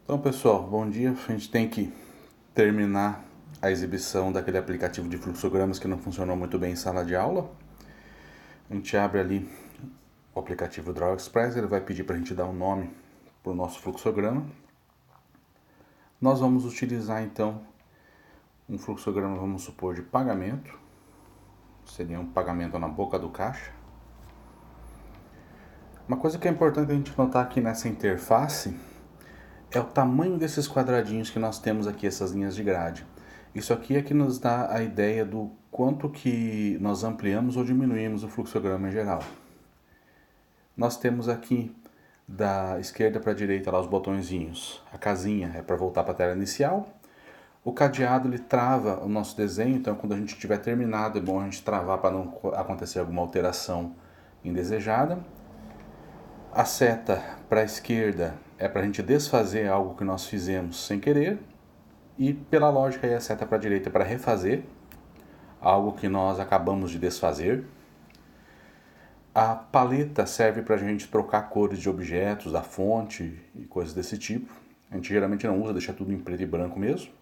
Então, pessoal, bom dia. A gente tem que terminar a exibição daquele aplicativo de fluxogramas que não funcionou muito bem em sala de aula. A gente abre ali o aplicativo Draw Express, ele vai pedir para a gente dar um nome para o nosso fluxograma. Nós vamos utilizar então um fluxograma, vamos supor, de pagamento. Seria um pagamento na boca do caixa. Uma coisa que é importante a gente notar aqui nessa interface é o tamanho desses quadradinhos que nós temos aqui, essas linhas de grade. Isso aqui é que nos dá a ideia do quanto que nós ampliamos ou diminuímos o fluxograma em geral. Nós temos aqui da esquerda para a direita lá os botõezinhos. A casinha é para voltar para a tela inicial. O cadeado ele trava o nosso desenho, então quando a gente tiver terminado é bom a gente travar para não acontecer alguma alteração indesejada. A seta para a esquerda é para a gente desfazer algo que nós fizemos sem querer. E pela lógica aí a seta para a direita é para refazer algo que nós acabamos de desfazer. A paleta serve para a gente trocar cores de objetos, a fonte e coisas desse tipo. A gente geralmente não usa, deixa tudo em preto e branco mesmo.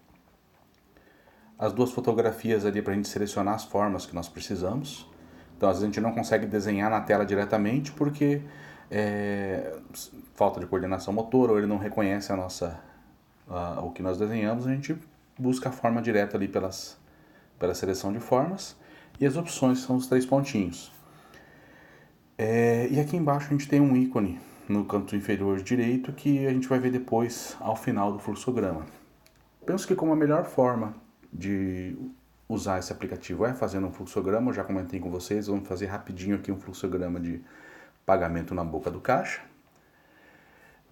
As duas fotografias ali para a gente selecionar as formas que nós precisamos. Então às vezes a gente não consegue desenhar na tela diretamente porque falta de coordenação motora ou ele não reconhece o que nós desenhamos. A gente busca a forma direta ali pela seleção de formas. E as opções são os 3 pontinhos. E aqui embaixo a gente tem um ícone no canto inferior direito que a gente vai ver depois ao final do fluxograma. Penso que como a melhor forma de usar esse aplicativo é fazendo um fluxograma. Eu já comentei com vocês, vamos fazer rapidinho aqui um fluxograma de pagamento na boca do caixa.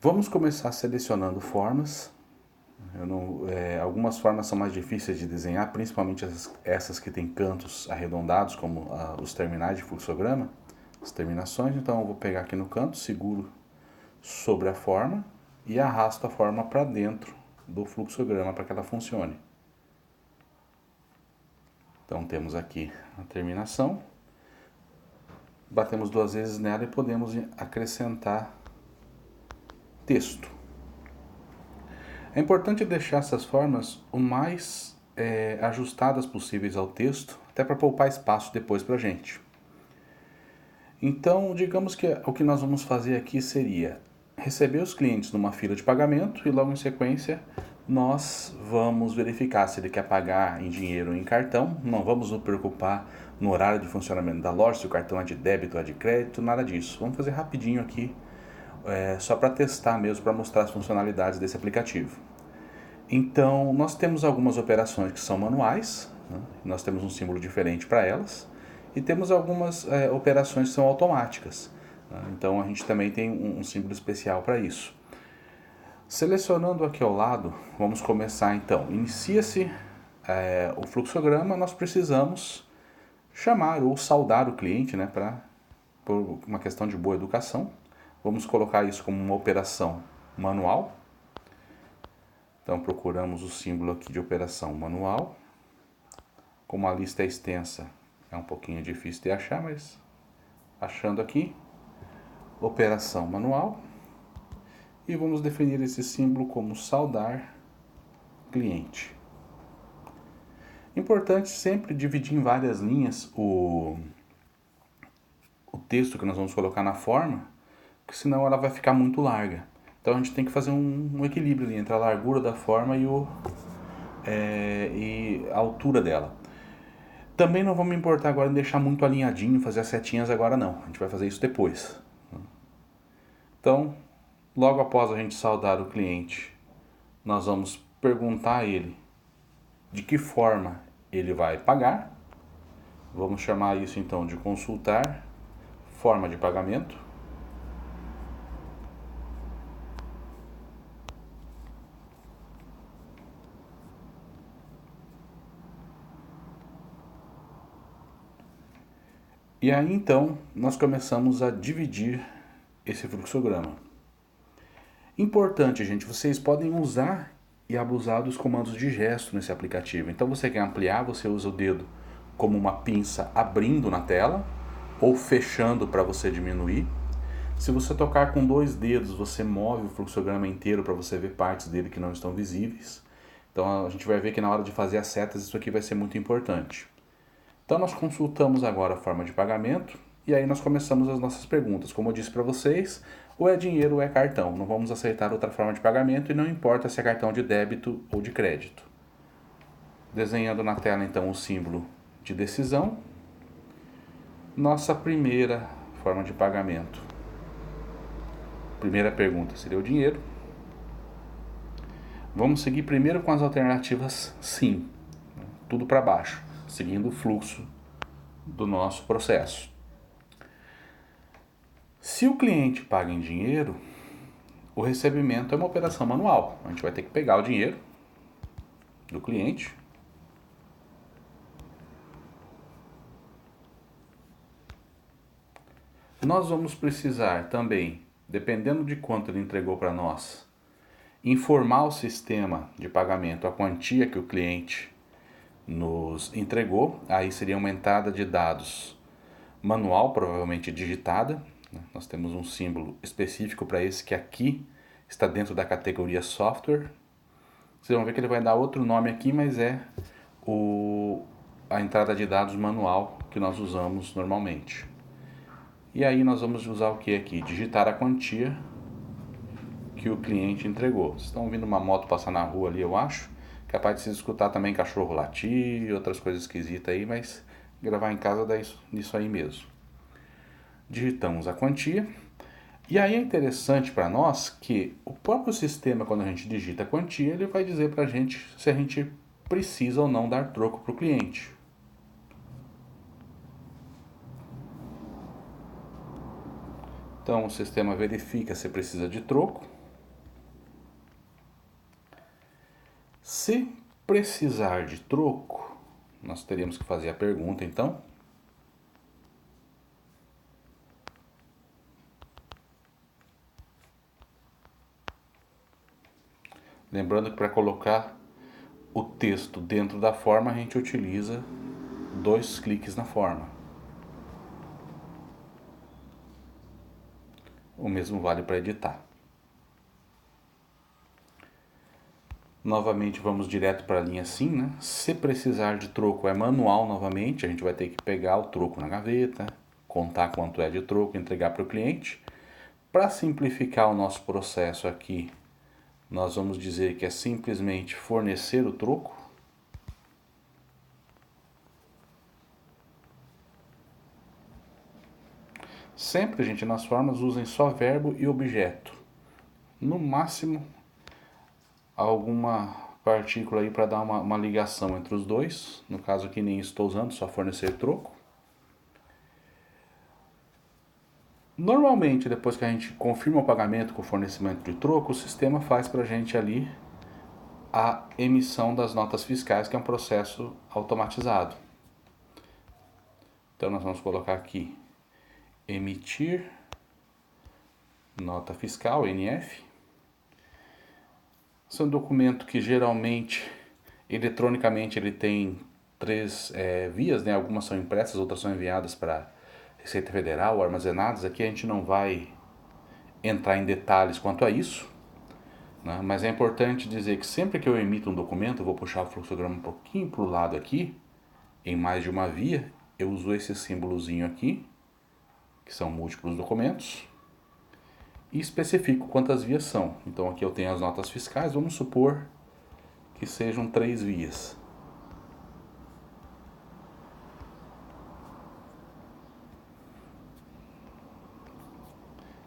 Vamos começar selecionando formas. Algumas formas são mais difíceis de desenhar, principalmente essas que têm cantos arredondados, como os terminais de fluxograma, as terminações. Então eu vou pegar aqui no canto, seguro sobre a forma e arrasto a forma para dentro do fluxograma para que ela funcione. Então temos aqui a terminação, batemos 2 vezes nela e podemos acrescentar texto. É importante deixar essas formas o mais ajustadas possíveis ao texto, até para poupar espaço depois para a gente. Então, digamos que o que nós vamos fazer aqui seria receber os clientes numa fila de pagamento e logo em sequência nós vamos verificar se ele quer pagar em dinheiro ou em cartão. Não vamos nos preocupar no horário de funcionamento da loja, se o cartão é de débito ou é de crédito, nada disso. Vamos fazer rapidinho aqui, só para testar mesmo, para mostrar as funcionalidades desse aplicativo. Então, nós temos algumas operações que são manuais, né? Nós temos um símbolo diferente para elas, e temos algumas operações que são automáticas. Né? Então, a gente também tem um símbolo especial para isso. Selecionando aqui ao lado, vamos começar então. Inicia-se o fluxograma, nós precisamos chamar ou saudar o cliente, né, por uma questão de boa educação. Vamos colocar isso como uma operação manual. Então procuramos o símbolo aqui de operação manual. Como a lista é extensa, é um pouquinho difícil de achar, mas achando aqui, operação manual. E vamos definir esse símbolo como saudar cliente. Importante sempre dividir em várias linhas o texto que nós vamos colocar na forma, porque senão ela vai ficar muito larga. Então a gente tem que fazer um equilíbrio ali entre a largura da forma e a altura dela. Também não vamos importar agora em deixar muito alinhadinho, fazer as setinhas agora não. A gente vai fazer isso depois. Então, logo após a gente saudar o cliente, nós vamos perguntar a ele de que forma ele vai pagar. Vamos chamar isso então de consultar forma de pagamento. E aí então nós começamos a dividir esse fluxograma. Importante, gente, vocês podem usar e abusar dos comandos de gesto nesse aplicativo. Então você quer ampliar, você usa o dedo como uma pinça abrindo na tela ou fechando para você diminuir. Se você tocar com 2 dedos, você move o fluxograma inteiro para você ver partes dele que não estão visíveis. Então a gente vai ver que na hora de fazer as setas isso aqui vai ser muito importante. Então nós consultamos agora a forma de pagamento e aí nós começamos as nossas perguntas. Como eu disse para vocês, ou é dinheiro ou é cartão. Não vamos aceitar outra forma de pagamento e não importa se é cartão de débito ou de crédito. Desenhando na tela então o símbolo de decisão. Nossa primeira forma de pagamento. Primeira pergunta seria o dinheiro. Vamos seguir primeiro com as alternativas sim, tudo para baixo, seguindo o fluxo do nosso processo. Se o cliente paga em dinheiro, o recebimento é uma operação manual. A gente vai ter que pegar o dinheiro do cliente, nós vamos precisar também, dependendo de quanto ele entregou para nós, informar o sistema de pagamento a quantia que o cliente nos entregou. Aí seria uma entrada de dados manual, provavelmente digitada. Nós temos um símbolo específico para esse que aqui está dentro da categoria software. Vocês vão ver que ele vai dar outro nome aqui, mas é a entrada de dados manual que nós usamos normalmente. E aí nós vamos usar o que aqui? Digitar a quantia que o cliente entregou. Vocês estão ouvindo uma moto passar na rua ali, eu acho. Capaz de se escutar também cachorro latir e outras coisas esquisitas aí, mas gravar em casa dá isso aí mesmo. Digitamos a quantia. E aí é interessante para nós que o próprio sistema, quando a gente digita a quantia, ele vai dizer para a gente se a gente precisa ou não dar troco para o cliente. Então o sistema verifica se precisa de troco. Se precisar de troco, nós teríamos que fazer a pergunta então. Lembrando que para colocar o texto dentro da forma a gente utiliza 2 cliques na forma. O mesmo vale para editar. Novamente vamos direto para a linha sim, né? Se precisar de troco é manual novamente, a gente vai ter que pegar o troco na gaveta, contar quanto é de troco, entregar para o cliente. Para simplificar o nosso processo aqui, nós vamos dizer que é simplesmente fornecer o troco. Sempre, gente, nas formas usem só verbo e objeto. No máximo, alguma partícula aí para dar uma ligação entre os dois. No caso aqui nem estou usando, só fornecer troco. Normalmente, depois que a gente confirma o pagamento com o fornecimento de troco, o sistema faz para a gente ali a emissão das notas fiscais, que é um processo automatizado. Então nós vamos colocar aqui emitir nota fiscal, NF. Esse é um documento que geralmente, eletronicamente, ele tem 3 vias, né? Algumas são impressas, outras são enviadas para Receita Federal, armazenadas. Aqui a gente não vai entrar em detalhes quanto a isso, né? Mas é importante dizer que sempre que eu emito um documento, eu vou puxar o fluxograma um pouquinho para o lado aqui, em mais de uma via, eu uso esse símbolozinho aqui, que são múltiplos documentos, e especifico quantas vias são. Então aqui eu tenho as notas fiscais, vamos supor que sejam 3 vias.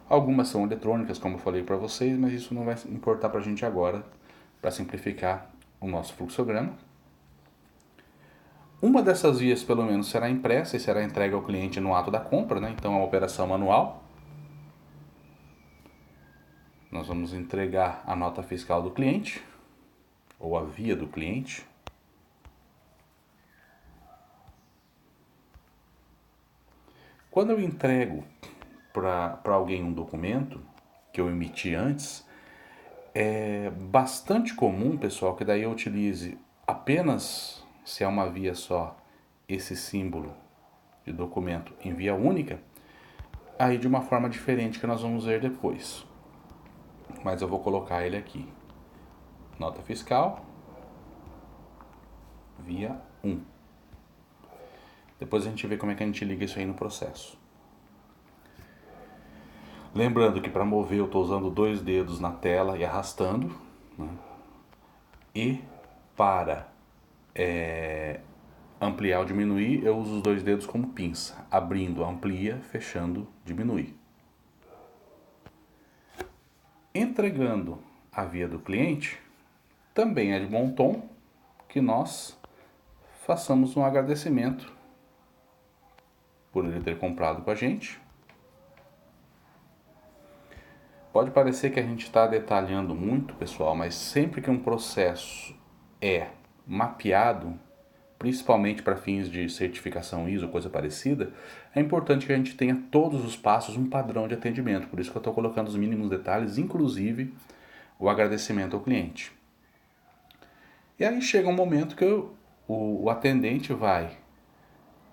Algumas são eletrônicas, como eu falei para vocês, mas isso não vai importar para a gente agora, para simplificar o nosso fluxograma. Uma dessas vias, pelo menos, será impressa e será entregue ao cliente no ato da compra, né? Então é uma operação manual. Nós vamos entregar a nota fiscal do cliente, ou a via do cliente. Quando eu entrego para alguém um documento que eu emiti antes, é bastante comum, pessoal, que daí eu utilize apenas, se é uma via só, esse símbolo de documento em via única, aí de uma forma diferente que nós vamos ver depois. Mas eu vou colocar ele aqui. Nota fiscal via 1. Depois a gente vê como é que a gente liga isso aí no processo. Lembrando que para mover eu estou usando 2 dedos na tela e arrastando, né? E para ampliar ou diminuir eu uso os 2 dedos como pinça. Abrindo, amplia, fechando, diminui. Entregando a via do cliente, também é de bom tom que nós façamos um agradecimento por ele ter comprado com a gente. Pode parecer que a gente está detalhando muito, pessoal, mas sempre que um processo é mapeado, principalmente para fins de certificação ISO, coisa parecida, é importante que a gente tenha todos os passos um padrão de atendimento. Por isso que eu estou colocando os mínimos detalhes, inclusive o agradecimento ao cliente. E aí chega um momento que o atendente vai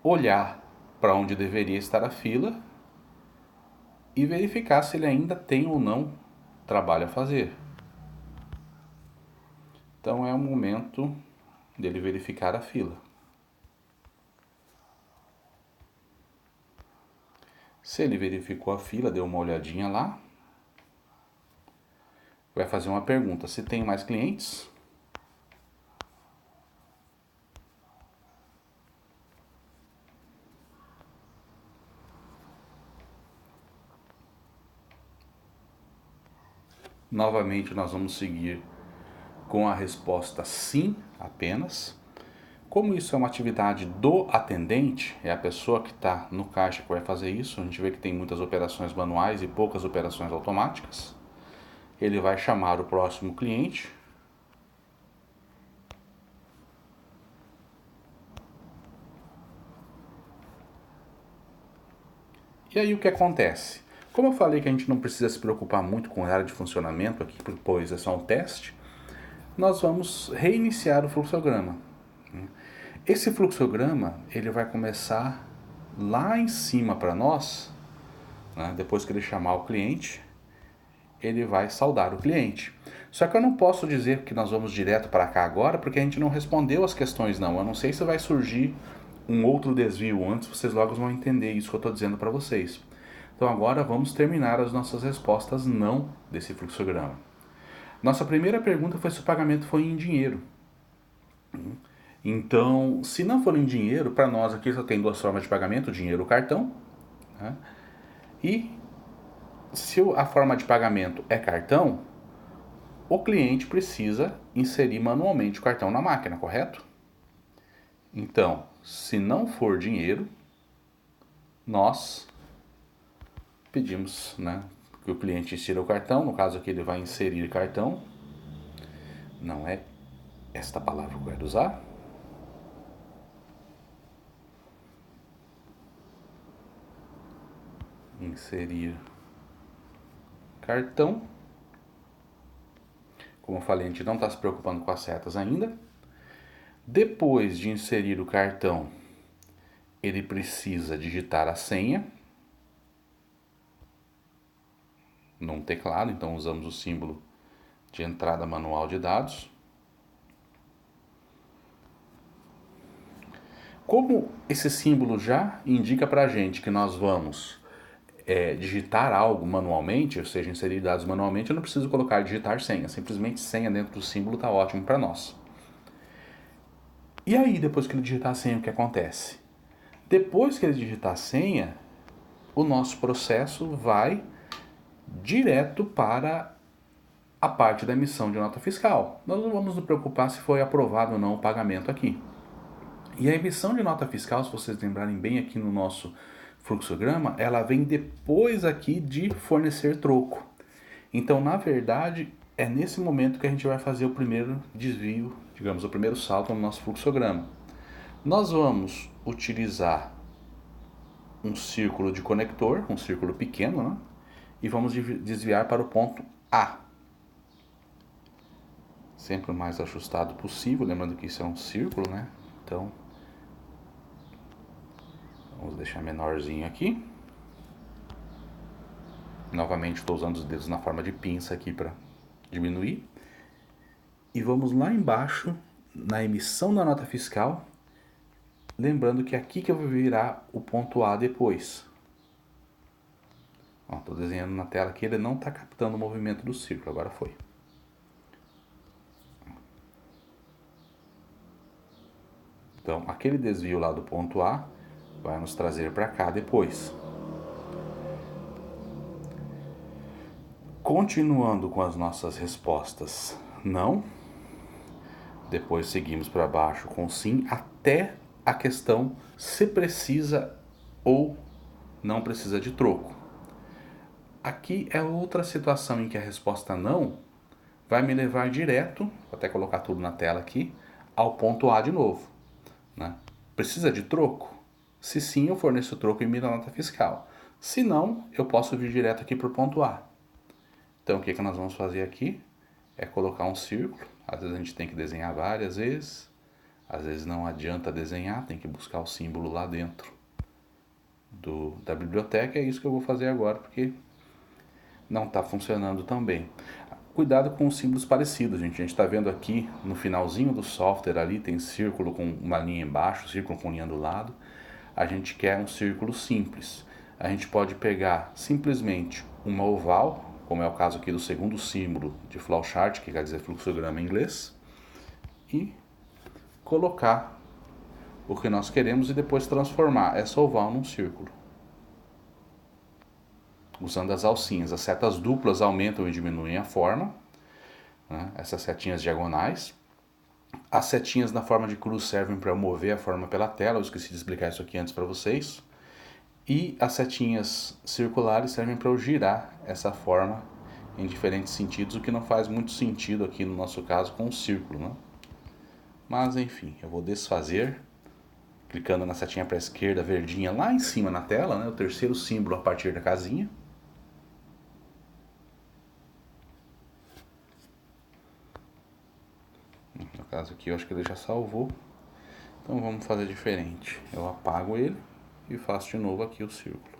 olhar para onde deveria estar a fila e verificar se ele ainda tem ou não trabalho a fazer. Então é o momento dele verificar a fila. Se ele verificou a fila, deu uma olhadinha lá, vai fazer uma pergunta: se tem mais clientes? Novamente nós vamos seguir com a resposta sim apenas. Como isso é uma atividade do atendente, é a pessoa que está no caixa que vai fazer isso, a gente vê que tem muitas operações manuais e poucas operações automáticas. Ele vai chamar o próximo cliente. E aí o que acontece? Como eu falei que a gente não precisa se preocupar muito com a área de funcionamento aqui, pois é só um teste, nós vamos reiniciar o fluxograma. Esse fluxograma ele vai começar lá em cima para nós, né? Depois que ele chamar o cliente, ele vai saudar o cliente. Só que eu não posso dizer que nós vamos direto para cá agora, porque a gente não respondeu as questões não. Eu não sei se vai surgir um outro desvio antes, vocês logo vão entender isso que eu estou dizendo para vocês. Então agora vamos terminar as nossas respostas não desse fluxograma. Nossa primeira pergunta foi se o pagamento foi em dinheiro. Então, se não for em dinheiro, para nós aqui só tem 2 formas de pagamento, dinheiro ou cartão, né? E se a forma de pagamento é cartão, o cliente precisa inserir manualmente o cartão na máquina, correto? Então, se não for dinheiro, nós pedimos, né, que o cliente insira o cartão. No caso aqui ele vai inserir cartão. Não é esta palavra que eu quero usar. Inserir cartão. Como eu falei, a gente não está se preocupando com as setas ainda. Depois de inserir o cartão, ele precisa digitar a senha num teclado, então usamos o símbolo de entrada manual de dados. Como esse símbolo já indica para a gente que nós vamos digitar algo manualmente, ou seja, inserir dados manualmente, eu não preciso colocar digitar senha, simplesmente senha dentro do símbolo está ótimo para nós. E aí, depois que ele digitar a senha, o que acontece? Depois que ele digitar a senha, o nosso processo vai direto para a parte da emissão de nota fiscal. Nós não vamos nos preocupar se foi aprovado ou não o pagamento aqui. E a emissão de nota fiscal, se vocês lembrarem bem aqui no nosso fluxograma, ela vem depois aqui de fornecer troco. Então, na verdade, é nesse momento que a gente vai fazer o primeiro desvio, digamos, o primeiro salto no nosso fluxograma. Nós vamos utilizar um círculo de conector, um círculo pequeno, né? E vamos desviar para o ponto A. Sempre o mais ajustado possível, lembrando que isso é um círculo, né? Então, vamos deixar menorzinho aqui. Novamente estou usando os dedos na forma de pinça aqui para diminuir. E vamos lá embaixo, na emissão da nota fiscal, lembrando que aqui que eu vou virar o ponto A depois. Estou desenhando na tela aqui, ele não está captando o movimento do círculo, agora foi. Então, aquele desvio lá do ponto A vai nos trazer para cá depois. Continuando com as nossas respostas não, depois seguimos para baixo com sim, até a questão se precisa ou não precisa de troco. Aqui é outra situação em que a resposta não vai me levar direto, vou até colocar tudo na tela aqui, ao ponto A de novo. Né? Precisa de troco? Se sim, eu forneço o troco e emito a nota fiscal. Se não, eu posso vir direto aqui para o ponto A. Então, o que nós vamos fazer aqui é colocar um círculo. Às vezes a gente tem que desenhar várias vezes. Às vezes não adianta desenhar, tem que buscar o símbolo lá dentro da biblioteca. É isso que eu vou fazer agora, porque não está funcionando tão bem. Cuidado com os símbolos parecidos, gente. A gente está vendo aqui no finalzinho do software ali, tem círculo com uma linha embaixo, círculo com linha do lado. A gente quer um círculo simples. A gente pode pegar simplesmente uma oval, como é o caso aqui do segundo símbolo de flowchart, que quer dizer fluxograma em inglês, e colocar o que nós queremos e depois transformar essa oval num círculo. Usando as alcinhas, as setas duplas aumentam e diminuem a forma, né? Essas setinhas diagonais. As setinhas na forma de cruz servem para mover a forma pela tela, eu esqueci de explicar isso aqui antes para vocês. E as setinhas circulares servem para eu girar essa forma em diferentes sentidos, o que não faz muito sentido aqui no nosso caso com o círculo, né? Mas enfim, eu vou desfazer, clicando na setinha para a esquerda, verdinha, lá em cima na tela, né? O terceiro símbolo a partir da casinha. No caso aqui eu acho que ele já salvou, então vamos fazer diferente. Eu apago ele e faço de novo aqui o círculo.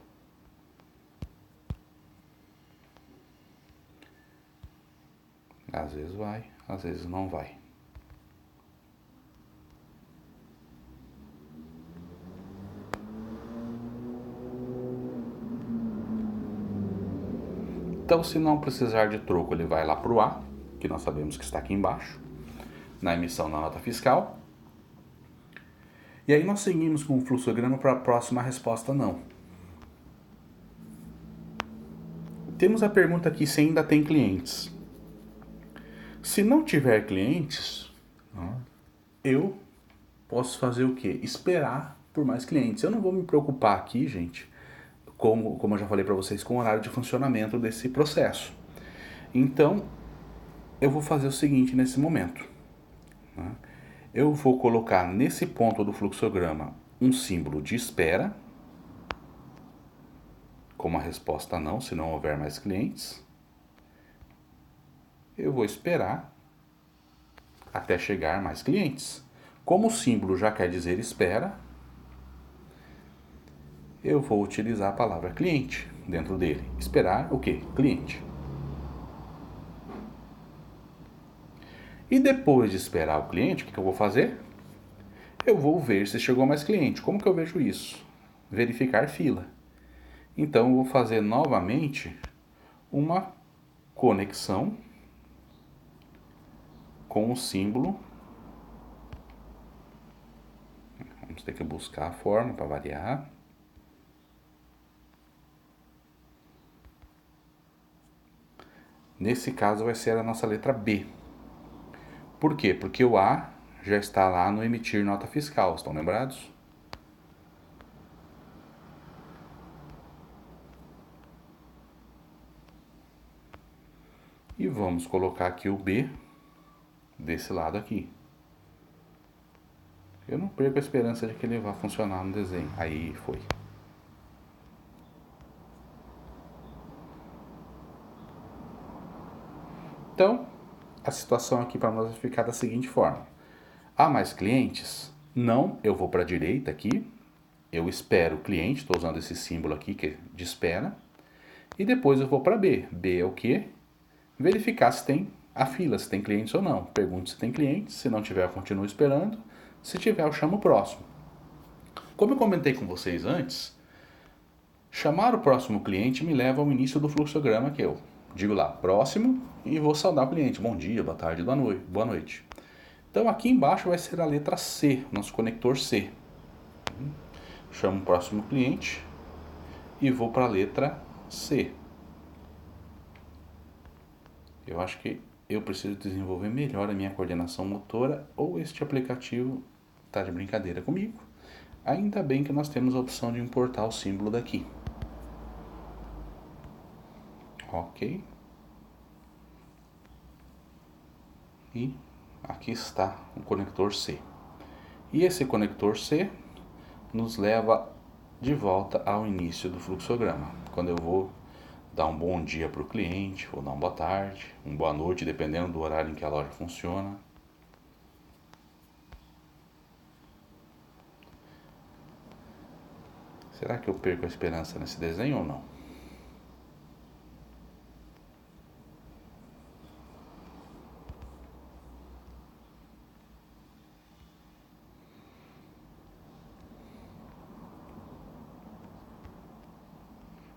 Às vezes vai, às vezes não vai. Então, se não precisar de troco, ele vai lá para o A, que nós sabemos que está aqui embaixo, na emissão da nota fiscal. E aí nós seguimos com o fluxograma para a próxima resposta não. Temos a pergunta aqui se ainda tem clientes. Se não tiver clientes, eu posso fazer o quê? Esperar por mais clientes. Eu não vou me preocupar aqui, gente, como eu já falei para vocês, com o horário de funcionamento desse processo. Então, eu vou fazer o seguinte nesse momento. Eu vou colocar nesse ponto do fluxograma um símbolo de espera, como a resposta não, se não houver mais clientes. Eu vou esperar até chegar mais clientes. Como o símbolo já quer dizer espera, eu vou utilizar a palavra cliente dentro dele. Esperar o quê? Cliente. E depois de esperar o cliente, o que eu vou fazer? Eu vou ver se chegou mais cliente. Como que eu vejo isso? Verificar fila. Então eu vou fazer novamente uma conexão com o símbolo. Vamos ter que buscar a forma para variar. Nesse caso vai ser a nossa letra B. Por quê? Porque o A já está lá no emitir nota fiscal, estão lembrados? E vamos colocar aqui o B desse lado aqui. Eu não perco a esperança de que ele vá funcionar no desenho. Aí foi. Então, a situação aqui para nós vai ficar da seguinte forma. Há mais clientes? Não, eu vou para a direita aqui. Eu espero o cliente, estou usando esse símbolo aqui que é de espera. E depois eu vou para B. B é o quê? Verificar se tem a fila, se tem clientes ou não. Pergunto se tem clientes, se não tiver eu continuo esperando, se tiver eu chamo o próximo. Como eu comentei com vocês antes, chamar o próximo cliente me leva ao início do fluxograma que eu digo lá, próximo, e vou saudar o cliente. Bom dia, boa tarde, boa noite. Então aqui embaixo vai ser a letra C, nosso conector C. Chamo o próximo cliente e vou para a letra C. Eu acho que eu preciso desenvolver melhor a minha coordenação motora ou este aplicativo está de brincadeira comigo. Ainda bem que nós temos a opção de importar o símbolo daqui. Ok. E aqui está o conector C. E esse conector C nos leva de volta ao início do fluxograma, quando eu vou dar um bom dia para o cliente, ou dar uma boa tarde, uma boa noite, dependendo do horário em que a loja funciona. Será que eu perco a esperança nesse desenho ou não?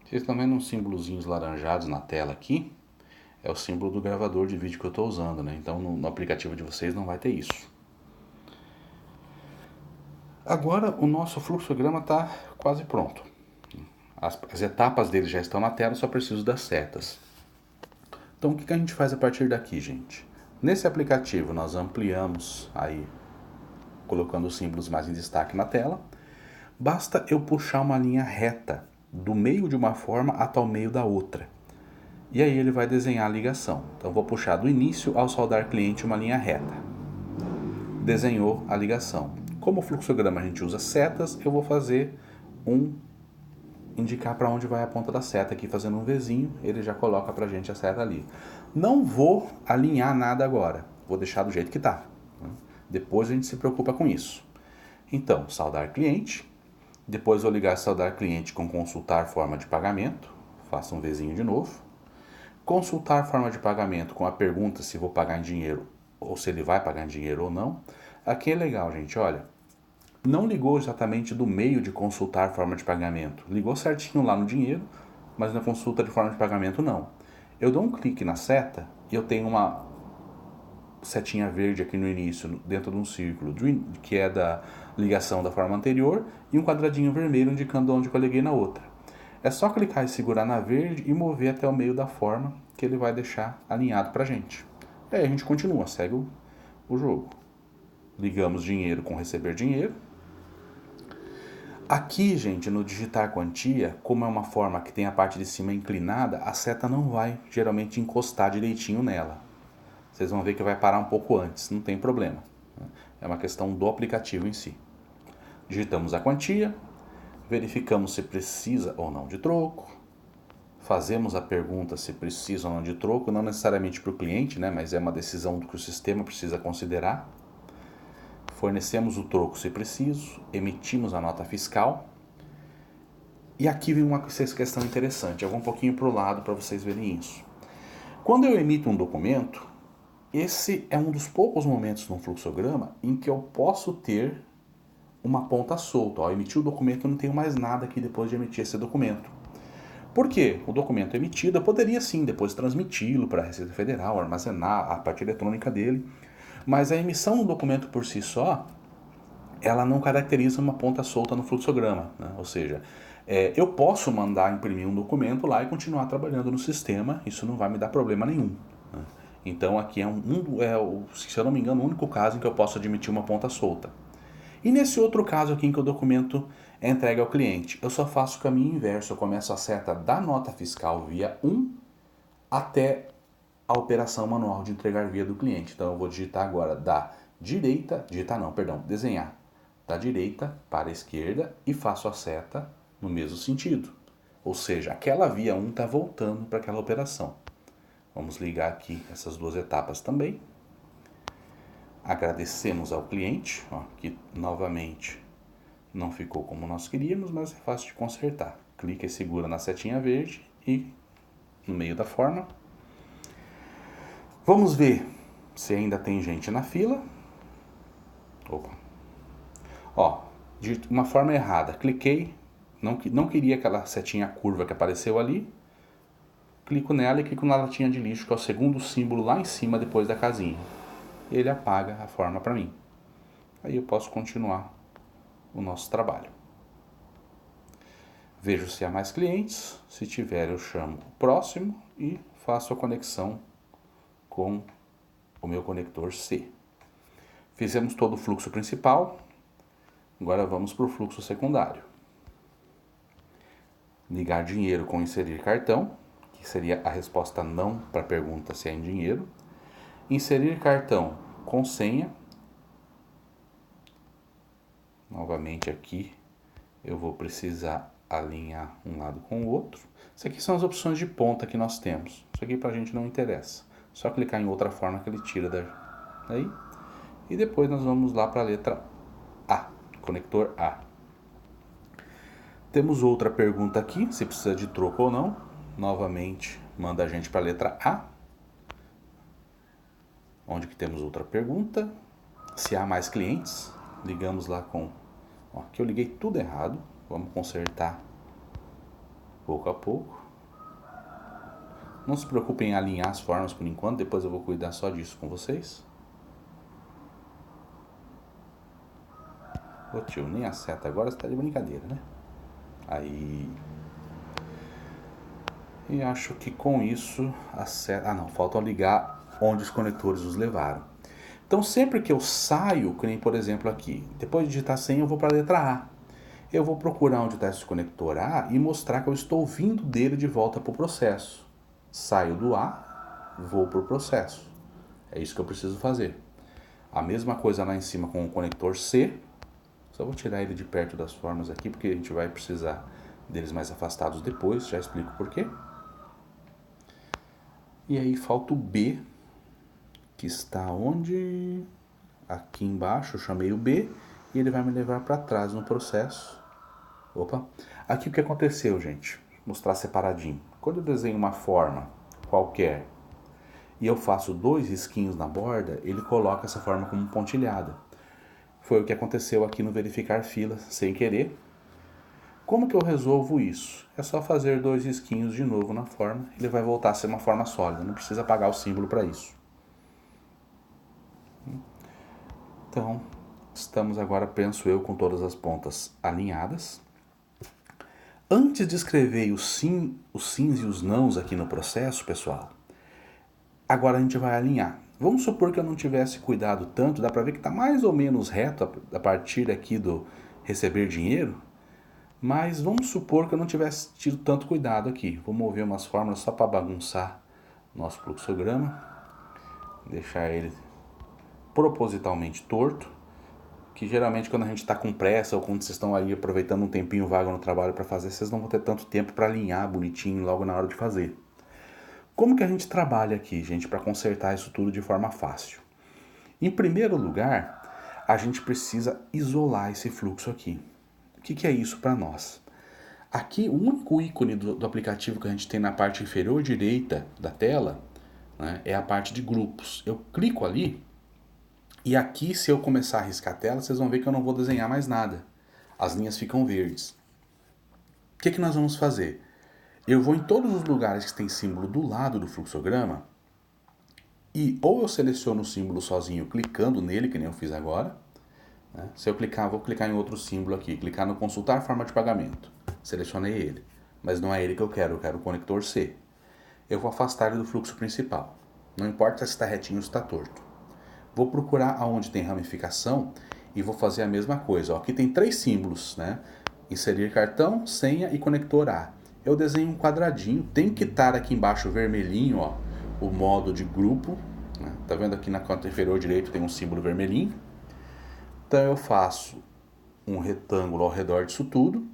Vocês estão vendo uns símbolozinhos laranjados na tela aqui? É o símbolo do gravador de vídeo que eu estou usando, né? Então no aplicativo de vocês não vai ter isso. Agora o nosso fluxograma está quase pronto. As etapas dele já estão na tela, só preciso das setas. Então o que a gente faz a partir daqui, gente? Nesse aplicativo nós ampliamos aí, colocando os símbolos mais em destaque na tela. Basta eu puxar uma linha reta do meio de uma forma até o meio da outra. E aí ele vai desenhar a ligação. Então vou puxar do início ao saudar cliente uma linha reta. Desenhou a ligação. Como o fluxograma a gente usa setas, eu vou fazer indicar para onde vai a ponta da seta aqui, fazendo um Vzinho, ele já coloca pra gente a seta ali. Não vou alinhar nada agora, vou deixar do jeito que tá. Depois a gente se preocupa com isso. Então, saudar cliente, depois vou ligar saudar cliente com consultar forma de pagamento, faço um Vzinho de novo. Consultar forma de pagamento com a pergunta se vou pagar em dinheiro ou se ele vai pagar em dinheiro ou não. Aqui é legal, gente, olha. Não ligou exatamente do meio de consultar forma de pagamento. Ligou certinho lá no dinheiro, mas na consulta de forma de pagamento não. Eu dou um clique na seta e eu tenho uma setinha verde aqui no início, dentro de um círculo, que é da ligação da forma anterior, e um quadradinho vermelho indicando onde eu liguei na outra. É só clicar e segurar na verde e mover até o meio da forma, que ele vai deixar alinhado pra gente. E aí a gente continua, segue o jogo. Ligamos dinheiro com receber dinheiro. Aqui, gente, no digitar quantia, como é uma forma que tem a parte de cima inclinada, a seta não vai geralmente encostar direitinho nela. Vocês vão ver que vai parar um pouco antes, não tem problema. É uma questão do aplicativo em si. Digitamos a quantia, verificamos se precisa ou não de troco, fazemos a pergunta se precisa ou não de troco, não necessariamente para o cliente, né, mas é uma decisão que o sistema precisa considerar. Fornecemos o troco se preciso, emitimos a nota fiscal. E aqui vem uma questão interessante, eu vou um pouquinho para o lado para vocês verem isso. Quando eu emito um documento, esse é um dos poucos momentos no fluxograma em que eu posso ter uma ponta solta. Ó, emitir o documento, não tenho mais nada aqui depois de emitir esse documento. Por quê? O documento emitido, eu poderia sim depois transmiti-lo para a Receita Federal, armazenar a parte eletrônica dele, mas a emissão do documento por si só, ela não caracteriza uma ponta solta no fluxograma, né? Ou seja, eu posso mandar imprimir um documento lá e continuar trabalhando no sistema, isso não vai me dar problema nenhum, né? Então aqui se eu não me engano, o único caso em que eu posso admitir uma ponta solta. E nesse outro caso aqui em que o documento é entregue ao cliente, eu só faço o caminho inverso, eu começo a seta da nota fiscal via 1 até a operação manual de entregar via do cliente. Então eu vou digitar agora desenhar da direita para a esquerda e faço a seta no mesmo sentido. Ou seja, aquela via 1 está voltando para aquela operação. Vamos ligar aqui essas duas etapas também. Agradecemos ao cliente, ó, que novamente não ficou como nós queríamos, mas é fácil de consertar. Clica e segura na setinha verde e no meio da forma. Vamos ver se ainda tem gente na fila. Opa. Ó, de uma forma errada, cliquei, não queria aquela setinha curva que apareceu ali. Clico nela e clico na latinha de lixo, que é o segundo símbolo lá em cima depois da casinha. Ele apaga a forma para mim. Aí eu posso continuar o nosso trabalho. Vejo se há mais clientes. Se tiver, eu chamo o próximo e faço a conexão com o meu conector C. Fizemos todo o fluxo principal. Agora vamos para o fluxo secundário. Ligar dinheiro com inserir cartão, que seria a resposta não para a pergunta se é em dinheiro. Inserir cartão com senha. Novamente aqui eu vou precisar alinhar um lado com o outro. Isso aqui são as opções de ponta que nós temos. Isso aqui pra gente não interessa. Só clicar em outra forma que ele tira daí. E depois nós vamos lá para a letra A, conector A. Temos outra pergunta aqui, se precisa de troco ou não. Novamente, manda a gente para a letra A. Onde que temos outra pergunta? Se há mais clientes. Ligamos lá com... Ó, aqui eu liguei tudo errado. Vamos consertar pouco a pouco. Não se preocupem em alinhar as formas por enquanto. Depois eu vou cuidar só disso com vocês. Ô tio, nem a seta agora, você tá de brincadeira, né? Aí... E acho que com isso a seta... Ah não, falta ligar onde os conectores os levaram. Então sempre que eu saio, que nem por exemplo aqui, depois de digitar senha eu vou para a letra A. Eu vou procurar onde está esse conector A e mostrar que eu estou vindo dele de volta para o processo. Saio do A, vou para o processo. É isso que eu preciso fazer. A mesma coisa lá em cima com o conector C. Só vou tirar ele de perto das formas aqui, porque a gente vai precisar deles mais afastados depois, já explico por quê. E aí falta o B, que está onde? Aqui embaixo, eu chamei o B e ele vai me levar para trás no processo. Opa! Aqui o que aconteceu, gente? Vou mostrar separadinho. Quando eu desenho uma forma qualquer e eu faço 2 risquinhos na borda, ele coloca essa forma como pontilhada. Foi o que aconteceu aqui no verificar filas, sem querer. Como que eu resolvo isso? É só fazer 2 risquinhos de novo na forma, ele vai voltar a ser uma forma sólida, não precisa apagar o símbolo para isso. Então, estamos agora, penso eu, com todas as pontas alinhadas. Antes de escrever os sims e os nãos aqui no processo, pessoal, agora a gente vai alinhar. Vamos supor que eu não tivesse cuidado tanto, dá para ver que está mais ou menos reto a partir aqui do receber dinheiro, mas vamos supor que eu não tivesse tido tanto cuidado aqui. Vou mover umas fórmulas só para bagunçar nosso fluxograma, deixar ele propositalmente torto, que geralmente quando a gente está com pressa ou quando vocês estão aí aproveitando um tempinho vago no trabalho para fazer, vocês não vão ter tanto tempo para alinhar bonitinho logo na hora de fazer. Como que a gente trabalha aqui, gente, para consertar isso tudo de forma fácil? Em primeiro lugar, a gente precisa isolar esse fluxo aqui. O que é isso para nós? Aqui, o único ícone do aplicativo que a gente tem na parte inferior direita da tela, né, é a parte de grupos. Eu clico ali e aqui, se eu começar a riscar a tela, vocês vão ver que eu não vou desenhar mais nada. As linhas ficam verdes. O que nós vamos fazer? Eu vou em todos os lugares que tem símbolo do lado do fluxograma e ou eu seleciono o símbolo sozinho clicando nele, que nem eu fiz agora. Né? Se eu clicar, vou clicar em outro símbolo aqui, clicar no consultar forma de pagamento. Selecionei ele, mas não é ele que eu quero o conector C. Eu vou afastar ele do fluxo principal. Não importa se está retinho ou se está torto. Vou procurar aonde tem ramificação e vou fazer a mesma coisa. Ó, aqui tem 3 símbolos, né? Inserir cartão, senha e conector A. Eu desenho um quadradinho, tem que estar aqui embaixo vermelhinho, ó, o modo de grupo. Né? Tá vendo aqui na canto inferior direito tem um símbolo vermelhinho. Então eu faço um retângulo ao redor disso tudo.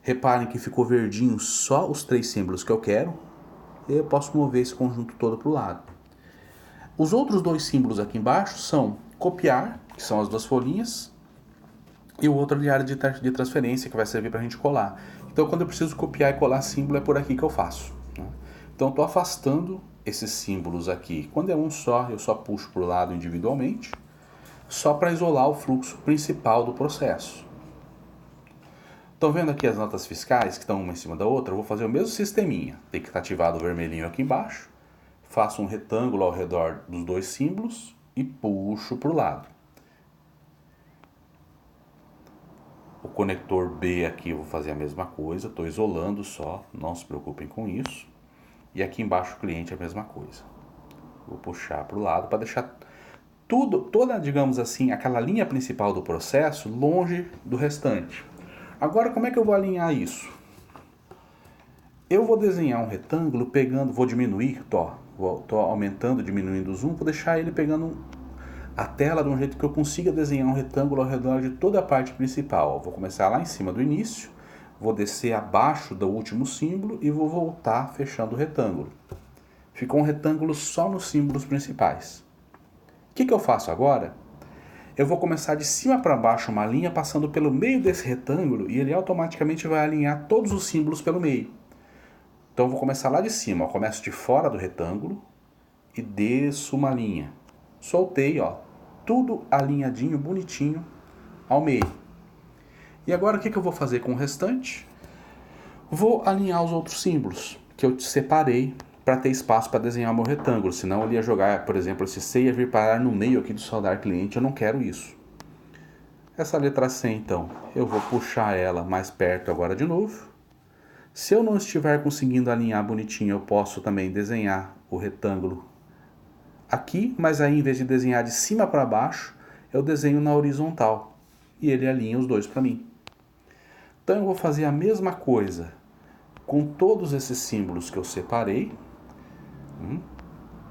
Reparem que ficou verdinho só os 3 símbolos que eu quero. E eu posso mover esse conjunto todo para o lado. Os outros 2 símbolos aqui embaixo são copiar, que são as 2 folhinhas, e o outro de área de transferência, que vai servir para a gente colar. Então, quando eu preciso copiar e colar símbolo, é por aqui que eu faço. Né? Então estou afastando esses símbolos aqui. Quando é um só, eu só puxo para o lado individualmente, só para isolar o fluxo principal do processo. Estão vendo aqui as notas fiscais que estão uma em cima da outra? Eu vou fazer o mesmo sisteminha. Tem que estar ativado o vermelhinho aqui embaixo. Faço um retângulo ao redor dos dois símbolos e puxo para o lado. O conector B aqui eu vou fazer a mesma coisa. Estou isolando só, não se preocupem com isso. E aqui embaixo o cliente é a mesma coisa. Vou puxar para o lado para deixar toda, digamos assim, aquela linha principal do processo longe do restante. Agora, como é que eu vou alinhar isso? Eu vou desenhar um retângulo pegando, vou diminuir, tô aumentando, diminuindo o zoom, vou deixar ele pegando a tela de um jeito que eu consiga desenhar um retângulo ao redor de toda a parte principal. Vou começar lá em cima do início, vou descer abaixo do último símbolo e vou voltar fechando o retângulo. Ficou um retângulo só nos símbolos principais. O que eu faço agora? Eu vou começar de cima para baixo uma linha passando pelo meio desse retângulo e ele automaticamente vai alinhar todos os símbolos pelo meio. Então eu vou começar lá de cima, eu começo de fora do retângulo e desço uma linha. Soltei, ó, tudo alinhadinho, bonitinho ao meio. E agora o que eu vou fazer com o restante? Vou alinhar os outros símbolos que eu separei para ter espaço para desenhar o meu retângulo, senão eu ia jogar, por exemplo, esse C ia vir parar no meio aqui do saudar cliente, eu não quero isso. Essa letra C, então, eu vou puxar ela mais perto agora de novo. Se eu não estiver conseguindo alinhar bonitinho, eu posso também desenhar o retângulo aqui, mas aí em vez de desenhar de cima para baixo, eu desenho na horizontal e ele alinha os dois para mim. Então eu vou fazer a mesma coisa com todos esses símbolos que eu separei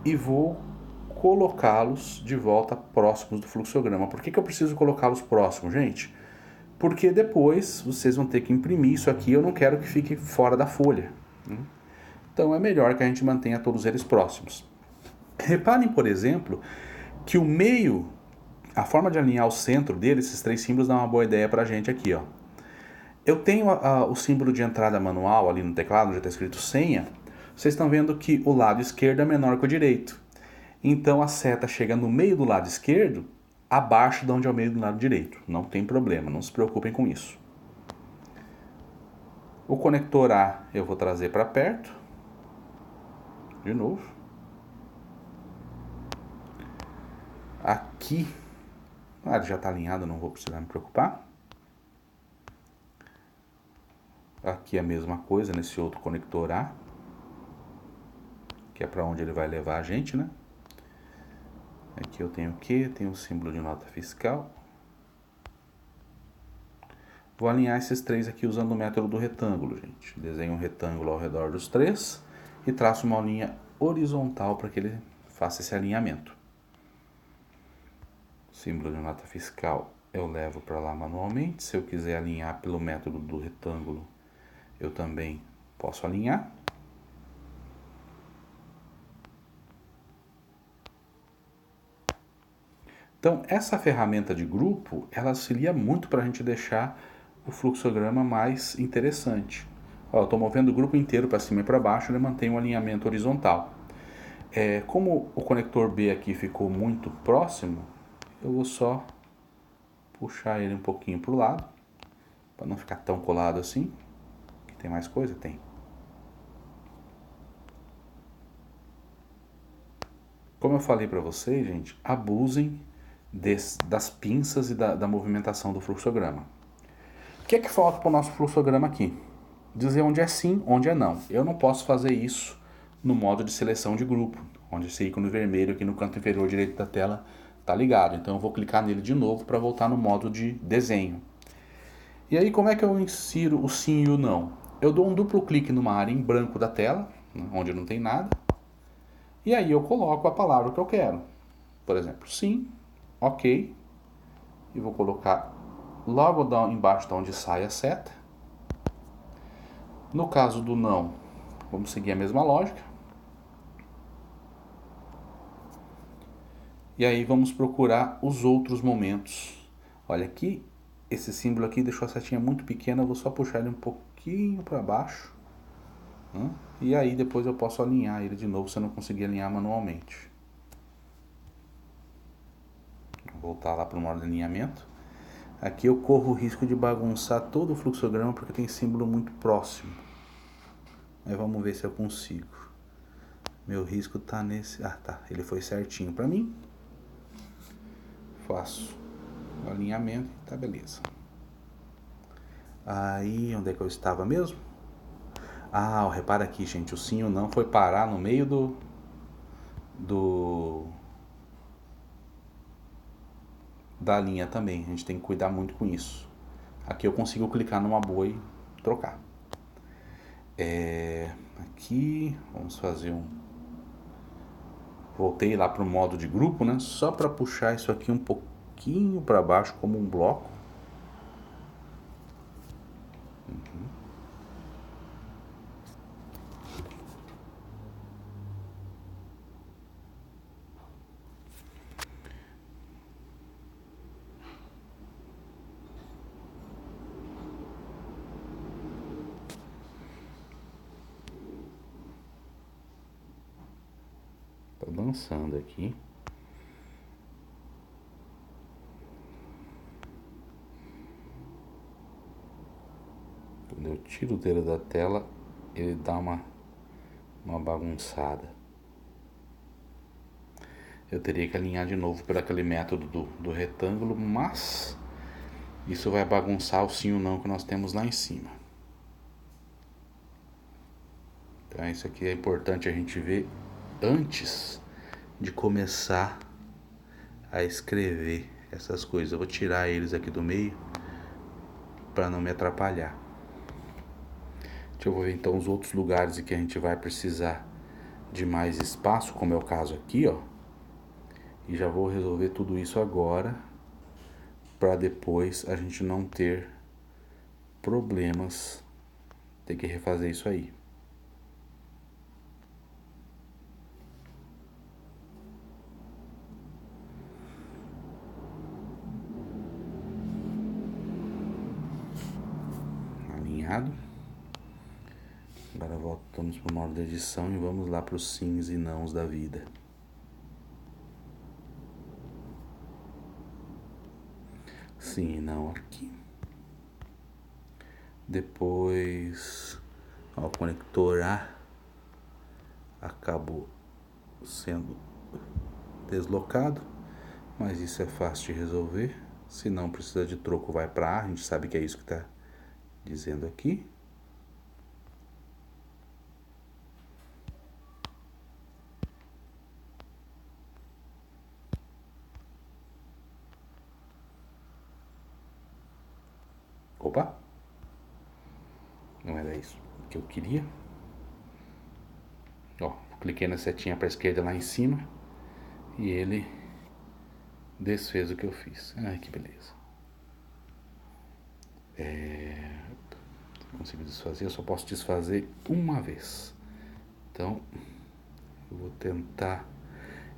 e vou colocá-los de volta próximos do fluxograma. Por que eu preciso colocá-los próximos, gente? Porque depois vocês vão ter que imprimir isso aqui, eu não quero que fique fora da folha. Então é melhor que a gente mantenha todos eles próximos. Reparem, por exemplo, que o meio, a forma de alinhar o centro dele, esses três símbolos, dá uma boa ideia pra gente aqui, ó. Eu tenho o símbolo de entrada manual ali no teclado, onde está escrito senha. Vocês estão vendo que o lado esquerdo é menor que o direito. Então a seta chega no meio do lado esquerdo, abaixo de onde é o meio do lado direito. Não tem problema, não se preocupem com isso. O conector A eu vou trazer para perto. De novo. Aqui, ele já está alinhado, não vou precisar me preocupar. Aqui a mesma coisa nesse outro conector A, que é para onde ele vai levar a gente, né? Aqui eu tenho o quê? Tenho o símbolo de nota fiscal. Vou alinhar esses três aqui usando o método do retângulo, gente. Desenho um retângulo ao redor dos três e traço uma linha horizontal para que ele faça esse alinhamento. Símbolo de nota fiscal eu levo para lá manualmente. Se eu quiser alinhar pelo método do retângulo, eu também posso alinhar. Então, essa ferramenta de grupo, ela auxilia muito para a gente deixar o fluxograma mais interessante. Ó, eu estou movendo o grupo inteiro para cima e para baixo, ele mantém um alinhamento horizontal. Como o conector B aqui ficou muito próximo, eu vou só puxar ele um pouquinho para o lado, para não ficar tão colado assim. Tem mais coisa? Tem. Como eu falei para vocês, gente, abusem das pinças e da movimentação do fluxograma. O que é que falta para o nosso fluxograma aqui? Dizer onde é sim, onde é não. Eu não posso fazer isso no modo de seleção de grupo, onde esse ícone vermelho aqui no canto inferior direito da tela está ligado. Então eu vou clicar nele de novo para voltar no modo de desenho. E aí como é que eu insiro o sim e o não? Eu dou um duplo clique numa área em branco da tela, onde não tem nada, e aí eu coloco a palavra que eu quero. Por exemplo, sim, ok, e vou colocar logo embaixo de onde sai a seta. No caso do não, vamos seguir a mesma lógica. E aí vamos procurar os outros momentos. Olha aqui, esse símbolo aqui deixou a setinha muito pequena, eu vou só puxar ele um pouquinho para baixo. E aí depois eu posso alinhar ele de novo se eu não conseguir alinhar manualmente. Vou voltar lá para o modo de alinhamento. Aqui eu corro o risco de bagunçar todo o fluxograma porque tem símbolo muito próximo. Mas vamos ver se eu consigo. Meu risco tá nesse... Ah, tá. Ele foi certinho para mim. Faço o alinhamento e tá beleza. Aí, onde é que eu estava mesmo? Ah, repara aqui, gente. O sim ou não foi parar no meio da linha também. A gente tem que cuidar muito com isso. Aqui eu consigo clicar numa boa e trocar. Aqui, vamos fazer um... Voltei lá para o modo de grupo, né? Só para puxar isso aqui um pouquinho para baixo como um bloco. Tá dançando aqui. Quando eu tiro o dedo da tela, ele dá uma bagunçada. Eu teria que alinhar de novo por aquele método do retângulo, mas isso vai bagunçar o sim ou não que nós temos lá em cima. Então isso aqui é importante a gente ver antes de começar a escrever essas coisas. Eu vou tirar eles aqui do meio para não me atrapalhar. Deixa eu ver então os outros lugares em que a gente vai precisar de mais espaço, como é o caso aqui, ó. E já vou resolver tudo isso agora, para depois a gente não ter problemas, ter que refazer isso aí. Alinhado. Agora voltamos para o modo de edição e vamos lá para os sims e nãos da vida. Sim e não aqui. Depois, ó, o conector A acabou sendo deslocado, mas isso é fácil de resolver. Se não precisa de troco, vai para A, a gente sabe que é isso que está dizendo aqui. Opa! Não era isso que eu queria. Ó, cliquei na setinha para a esquerda lá em cima e ele desfez o que eu fiz. Ai, que beleza. Consigo desfazer, eu só posso desfazer uma vez. Então, eu vou tentar...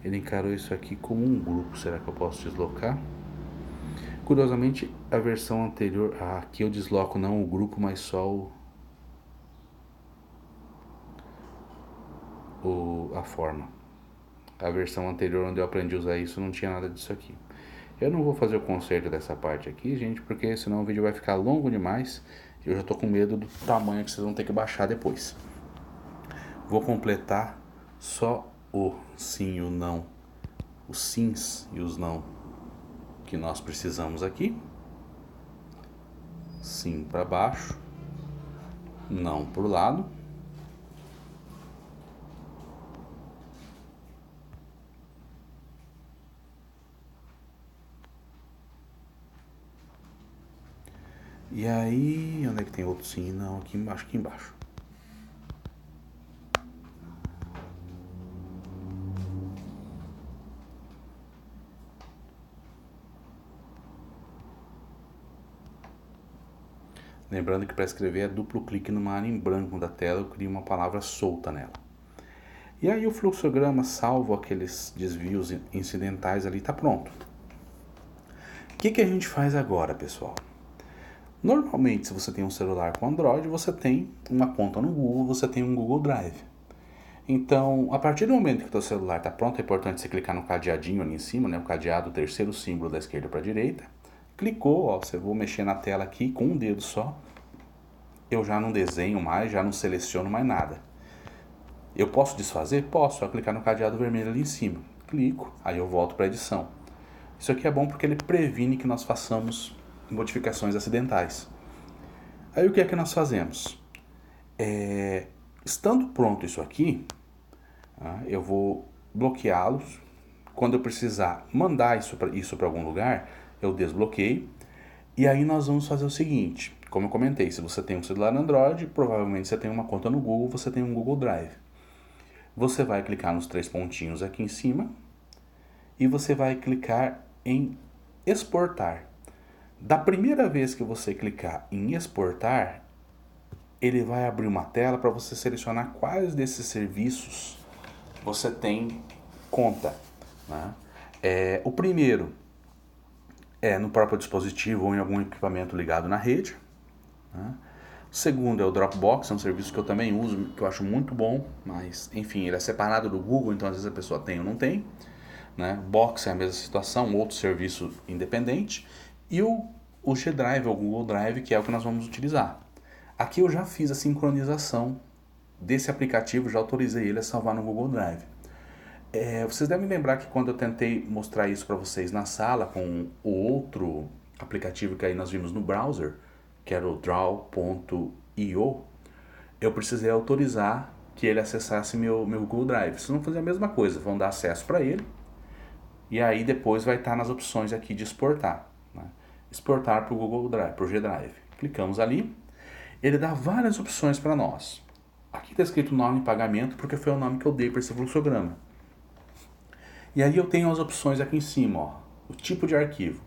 Ele encarou isso aqui como um grupo. Será que eu posso deslocar? Curiosamente, a versão anterior... aqui eu desloco não o grupo, mas só a forma. A versão anterior, onde eu aprendi a usar isso, não tinha nada disso aqui. Eu não vou fazer o conserto dessa parte aqui, gente, porque senão o vídeo vai ficar longo demais. E eu já tô com medo do tamanho que vocês vão ter que baixar depois. Vou completar só o sim e o não. Os sims e os não que nós precisamos aqui. Sim para baixo, não para o lado. E aí, onde é que tem outro sim e não? Aqui embaixo, aqui embaixo. Lembrando que para escrever é duplo clique numa área em branco da tela, eu crio uma palavra solta nela. E aí o fluxograma, salvo aqueles desvios incidentais ali, tá pronto. O que a gente faz agora, pessoal? Normalmente, se você tem um celular com Android, você tem uma conta no Google, você tem um Google Drive. Então, a partir do momento que o teu celular está pronto, é importante você clicar no cadeadinho ali em cima, né? O cadeado, o terceiro símbolo da esquerda para a direita. Clicou, ó, você vou mexer na tela aqui com um dedo só. Eu já não desenho mais, já não seleciono mais nada. Eu posso desfazer? Posso, só clicar no cadeado vermelho ali em cima. Clico, aí eu volto para a edição. Isso aqui é bom porque ele previne que nós façamos modificações acidentais. Aí o que é que nós fazemos? Estando pronto isso aqui, eu vou bloqueá-los. Quando eu precisar mandar isso para algum lugar, eu desbloqueio. E aí nós vamos fazer o seguinte, como eu comentei, se você tem um celular Android, provavelmente você tem uma conta no Google, você tem um Google Drive. Você vai clicar nos três pontinhos aqui em cima e você vai clicar em exportar. Da primeira vez que você clicar em exportar, ele vai abrir uma tela para você selecionar quais desses serviços você tem conta. Né? O primeiro é no próprio dispositivo ou em algum equipamento ligado na rede. Né? O segundo é o Dropbox, é um serviço que eu também uso, que eu acho muito bom, mas enfim, ele é separado do Google, então às vezes a pessoa tem ou não tem. Né? Box é a mesma situação, outro serviço independente. E o G Drive, ou Google Drive, que é o que nós vamos utilizar. Aqui eu já fiz a sincronização desse aplicativo, já autorizei ele a salvar no Google Drive. Vocês devem lembrar que quando eu tentei mostrar isso para vocês na sala com o outro aplicativo que aí nós vimos no browser, que era o Draw.io, eu precisei autorizar que ele acessasse meu Google Drive. Vocês vão fazer a mesma coisa, vão dar acesso para ele e aí depois vai estar nas opções aqui de exportar. Né? Exportar para o Google Drive, para o G Drive. Clicamos ali, ele dá várias opções para nós. Aqui está escrito nome e pagamento porque foi o nome que eu dei para esse fluxograma. E aí eu tenho as opções aqui em cima, ó, o tipo de arquivo.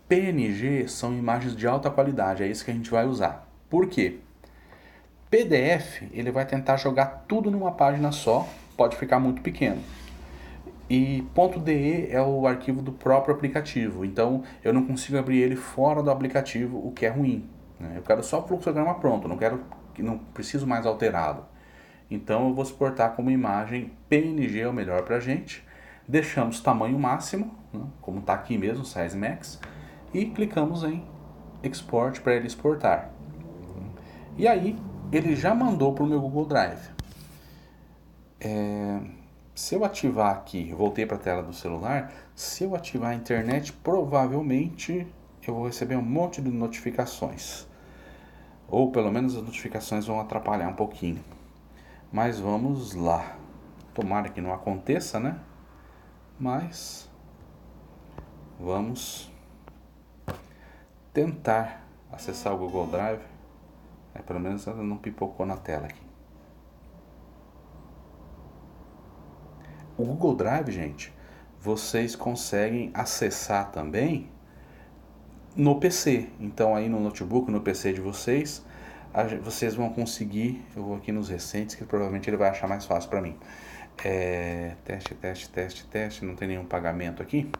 PNG são imagens de alta qualidade, é isso que a gente vai usar. Por quê? PDF, ele vai tentar jogar tudo numa página só, pode ficar muito pequeno. E .de é o arquivo do próprio aplicativo, então eu não consigo abrir ele fora do aplicativo, o que é ruim. Né? Eu quero só o fluxograma pronto, não preciso mais alterá-lo. Então eu vou exportar como imagem PNG, é o melhor para a gente. Deixamos tamanho máximo, né, como está aqui mesmo, Size Max, e clicamos em Export para ele exportar. E aí ele já mandou para o meu Google Drive. Se eu ativar aqui, voltei para a tela do celular, se eu ativar a internet, provavelmente eu vou receber um monte de notificações. Ou pelo menos as notificações vão atrapalhar um pouquinho. Mas vamos lá. Tomara que não aconteça, né? Mas vamos tentar acessar o Google Drive. Pelo menos ela não pipocou na tela aqui. O Google Drive, gente, vocês conseguem acessar também no PC. Então aí no notebook, no PC de vocês, vocês vão conseguir. Eu vou aqui nos recentes, que provavelmente ele vai achar mais fácil para mim. Teste. Não tem nenhum pagamento aqui.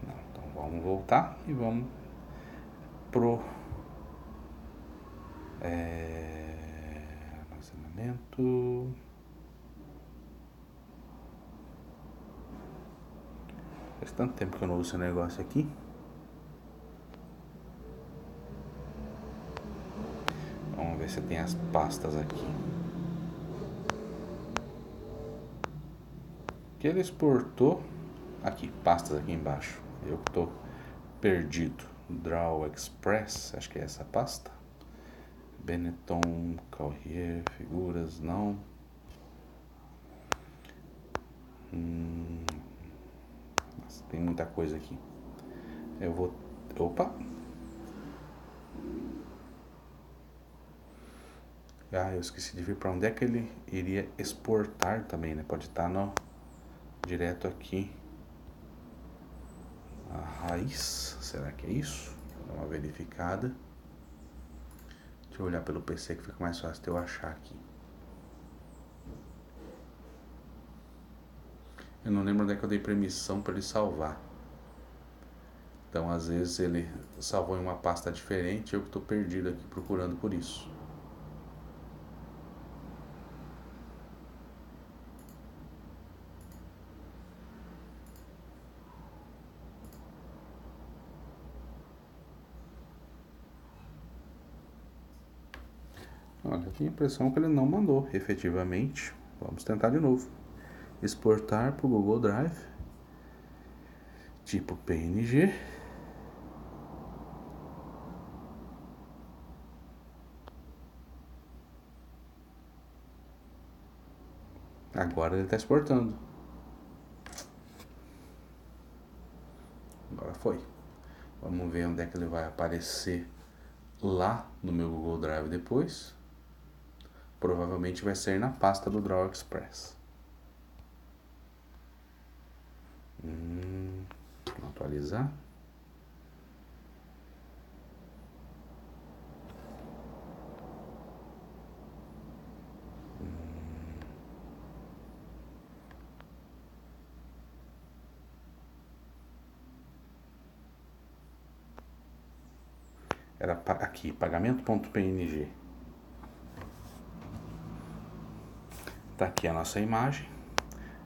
Não, então vamos voltar e vamos pro armazenamento. Faz tanto tempo que eu não uso esse negócio aqui. Vamos ver se tem as pastas aqui. Que ele exportou. Aqui, pastas aqui embaixo. Eu que tô perdido. Draw Express, acho que é essa pasta. Benetton, Carrier, figuras, não. Nossa, tem muita coisa aqui. Eu vou. Opa! Eu esqueci de ver para onde é que ele iria exportar também, né? Pode estar no direto aqui. A raiz, será que é isso? Vou dar uma verificada. Deixa eu olhar pelo PC que fica mais fácil de eu achar aqui. Eu não lembro onde é que eu dei permissão para ele salvar. Então, às vezes ele salvou em uma pasta diferente e eu que estou perdido aqui procurando por isso. Olha, eu tenho a impressão que ele não mandou, efetivamente. Vamos tentar de novo. Exportar para o Google Drive, tipo PNG. Agora ele está exportando. Agora foi. Vamos ver onde é que ele vai aparecer lá no meu Google Drive depois. Provavelmente vai ser na pasta do Draw Express. Vou atualizar. Era aqui, pagamento.png. Tá aqui a nossa imagem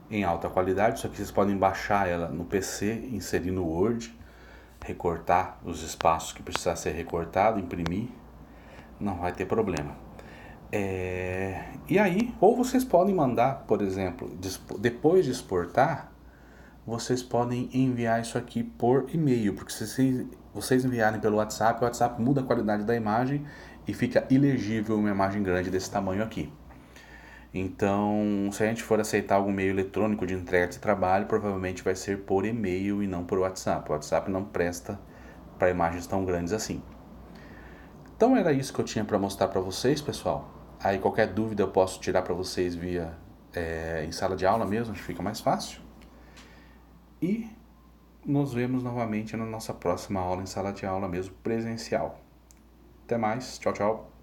em alta qualidade. Isso aqui vocês podem baixar ela no PC, inserir no Word, recortar os espaços que precisar ser recortado, imprimir, não vai ter problema. E aí, ou vocês podem mandar, por exemplo, depois de exportar, vocês podem enviar isso aqui por e-mail, porque se vocês enviarem pelo WhatsApp, o WhatsApp muda a qualidade da imagem e fica ilegível uma imagem grande desse tamanho aqui. Então, se a gente for aceitar algum meio eletrônico de entrega de trabalho, provavelmente vai ser por e-mail e não por WhatsApp. O WhatsApp não presta para imagens tão grandes assim. Então era isso que eu tinha para mostrar para vocês, pessoal. Aí qualquer dúvida eu posso tirar para vocês via em sala de aula mesmo, acho que fica mais fácil. E nos vemos novamente na nossa próxima aula em sala de aula mesmo, presencial. Até mais, tchau, tchau.